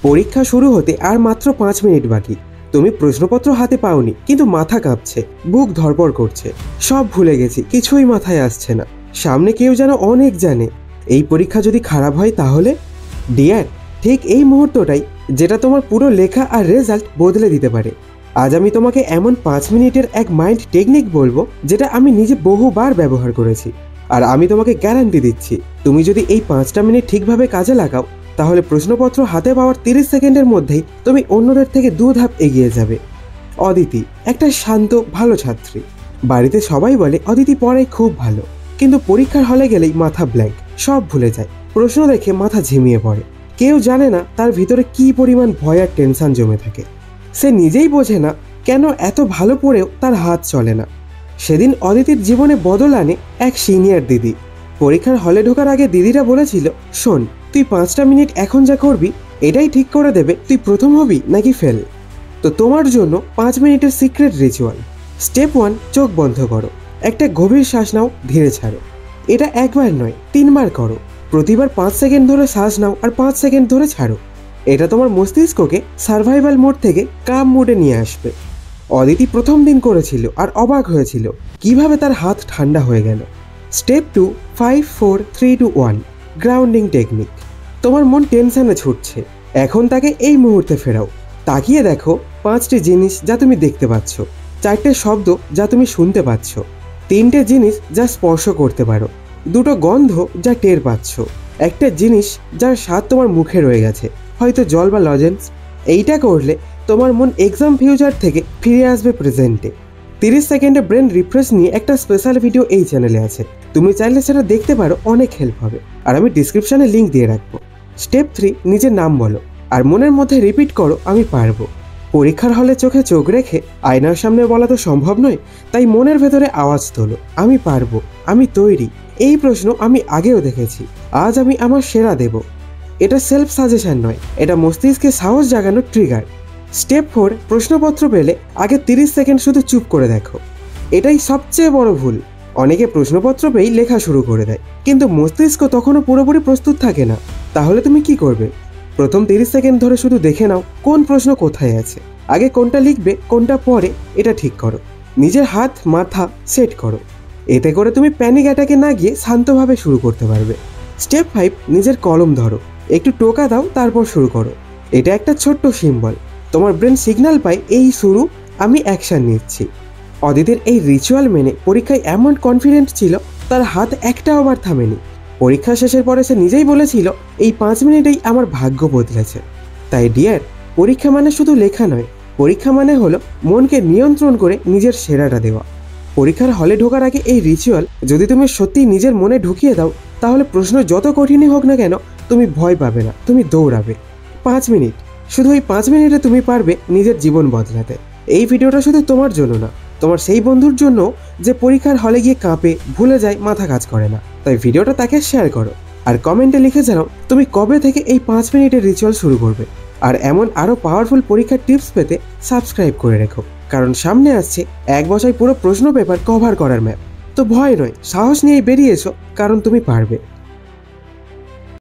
পরীক্ষা শুরু হতে আর মাত্র 5 মিনিট বাকি। তুমি প্রশ্নপত্র হাতে পাওনি, কিন্তু মাথা কাঁপছে, বুক ধড়ফড় করছে। সব ভুলে গেছি, কিছুই মাথায় আসছে না। সামনে কেউ যেন অনেক জানে। এই পরীক্ষা যদি খারাপ হয় তাহলে? ডিয়ার, ঠিক এই মুহূর্তটাই যেটা তোমার পুরো লেখা আর রেজাল্ট বদলে দিতে পারে। আজ আমি তোমাকে এমন 5 মিনিটের এক মাইন্ড টেকনিক বলবো যেটা আমি নিজে বহুবার ব্যবহার করেছি। আর আমি তোমাকে গ্যারান্টি দিচ্ছি, তুমি যদি এই 5টা মিনিট ঠিকভাবে কাজে লাগাও তাহলে প্রশ্নপত্র হাতে পাওয়ার 30 সেকেন্ডের মধ্যেই তুমি অন্যদের থেকে 2 ধাপ এগিয়ে যাবে। অদিতি একটা শান্ত ভালো ছাত্রী। বাড়িতে সবাই বলে অদিতি পড়ায় খুব ভালো, কিন্তু পরীক্ষার হলে গেলেই মাথা ব্ল্যাঙ্ক, সব ভুলে যায়। প্রশ্ন দেখে মাথা ঝিমিয়ে পড়ে। কেউ জানে না তার ভিতরে কী পরিমাণ ভয় আর টেনশন জমে থাকে। সে নিজেই বোঝে না কেন এত ভালো পড়েও তার হাত চলে না। সেদিন অদিতির জীবনে বদল আনে এক সিনিয়র দিদি। পরীক্ষার হলে ঢোকার আগে দিদিরা বলেছিল, শোন, তুই 5টা মিনিট এখন যা করবি এটাই ঠিক করে দেবে তুই প্রথম হবি নাকি ফেল। তো তোমার জন্য 5 মিনিটের সিক্রেট রিচুয়াল। স্টেপ 1, চোখ বন্ধ করো। একটা গভীর শ্বাস নাও, ধীরে ছাড়ো। এটা একবার নয়, 3 বার করো। প্রতিবার 5 সেকেন্ড ধরে শ্বাস নাও আর 5 সেকেন্ড ধরে ছাড়ো। এটা তোমার মস্তিষ্ককে সার্ভাইভাল মোড থেকে কাম মোডে নিয়ে আসবে। অদিতি প্রথম দিন করেছিল আর অবাক হয়েছিল কিভাবে তার হাত ঠান্ডা হয়ে গেল। Step 2, 5, 4, 3, 2, 1 grounding technique. তোমার মন টেনশনে ছুটছে, এখন তাকে এই মুহূর্তে ফেরাও। তাকিয়ে দেখো 5টি জিনিস যা তুমি দেখতে পাচ্ছ, 4টে শব্দ যা তুমি শুনতে পাচ্ছ, 3টে জিনিস যা স্পর্শ করতে পারো, 2টো গন্ধ যা টের পাচ্ছ, একটা জিনিস যার স্বাদ তোমার মুখে রয়ে গেছে, হয়তো জল বা লজেন্স। এইটা করলে তোমার মন এক্সাম ফিউচার থেকে ফিরে আসবে প্রেজেন্টে। 30 সেকেন্ডে ব্রেন রিফ্রেশ নিয়ে একটা স্পেশাল ভিডিও এই চ্যানেলে আছে, তুমি চাইলে সেটা দেখতে পারো, অনেক হেল্প হবে। আর আমি ডিসক্রিপশনে লিঙ্ক দিয়ে রাখবো। স্টেপ 3, নিজের নাম বলো আর মনের মধ্যে রিপিট করো, আমি পারবো। পরীক্ষার হলে চোখে চোখ রেখে আয়নার সামনে বলা তো সম্ভব নয়, তাই মনের ভেতরে আওয়াজ তোলো, আমি পারবো, আমি তৈরি, এই প্রশ্ন আমি আগেও দেখেছি, আজ আমি আমার সেরা দেব। এটা সেলফ সাজেশন নয়, এটা মস্তিষ্কে সাহস জাগানোর ট্রিগার। স্টেপ 4, প্রশ্নপত্র পেলে আগে 30 সেকেন্ড শুধু চুপ করে দেখো। এটাই সবচেয়ে বড় ভুল। অনেকে প্রশ্নপত্র পেয়েই লেখা শুরু করে দেয়, কিন্তু মস্তিষ্ক তখনও পুরোপুরি প্রস্তুত থাকে না। তাহলে তুমি কি করবে? প্রথম 30 সেকেন্ড ধরে শুধু দেখে নাও কোন প্রশ্ন কোথায় আছে। আগে কোনটা লিখবে কোনটা পরে এটা ঠিক করো। নিজের হাত মাথা সেট করো। এতে করে তুমি প্যানিক অ্যাটাকে না গিয়ে শান্তভাবে শুরু করতে পারবে। স্টেপ 5, নিজের কলম ধরো, একটু টোকা দাও, তারপর শুরু করো। এটা একটা ছোট্ট সিম্বল, তোমার ব্রেন সিগন্যাল পায় এই শুরু, আমি অ্যাকশন নিচ্ছি। অদিতির এই রিচুয়াল মেনে পরীক্ষায় এমন কনফিডেন্ট ছিল তার হাত একটাও বার থামেনি। পরীক্ষা শেষের পরে সে নিজেই বলেছিল, এই 5 মিনিটেই আমার ভাগ্য বদলেছে। তাই ডিয়ার, পরীক্ষা মানে শুধু লেখা নয়, পরীক্ষা মানে হলো মনকে নিয়ন্ত্রণ করে নিজের সেরাটা দেওয়া। পরীক্ষার হলে ঢোকার আগে এই রিচুয়াল যদি তুমি সত্যি নিজের মনে ঢুকিয়ে দাও তাহলে প্রশ্ন যত কঠিনই হোক না কেন তুমি ভয় পাবে না, তুমি দৌড়াবে। 5 মিনিট, শুধু এই 5 মিনিটে তুমি পারবে নিজের জীবন বদলাতে। এই ভিডিওটা শুধু তোমার জন্য না, তোমার সেই বন্ধুর জন্য যে পরীক্ষার হলে গিয়ে কাঁপে, ভুলে যায়, মাথা কাজ করে না। তাই ভিডিওটা তাকে শেয়ার করো আর কমেন্টে লিখে জানাও তুমি কবে থেকে এই 5 মিনিটের রিচুয়াল শুরু করবে। আর এমন আরও পাওয়ারফুল পরীক্ষার টিপস পেতে সাবস্ক্রাইব করে রেখো, কারণ সামনে আসছে 1 বছর পুরো প্রশ্ন পেপার কভার করার ম্যাপ। তো ভয় নয়, সাহস নিয়ে বেরিয়ে এসো, কারণ তুমি পারবে।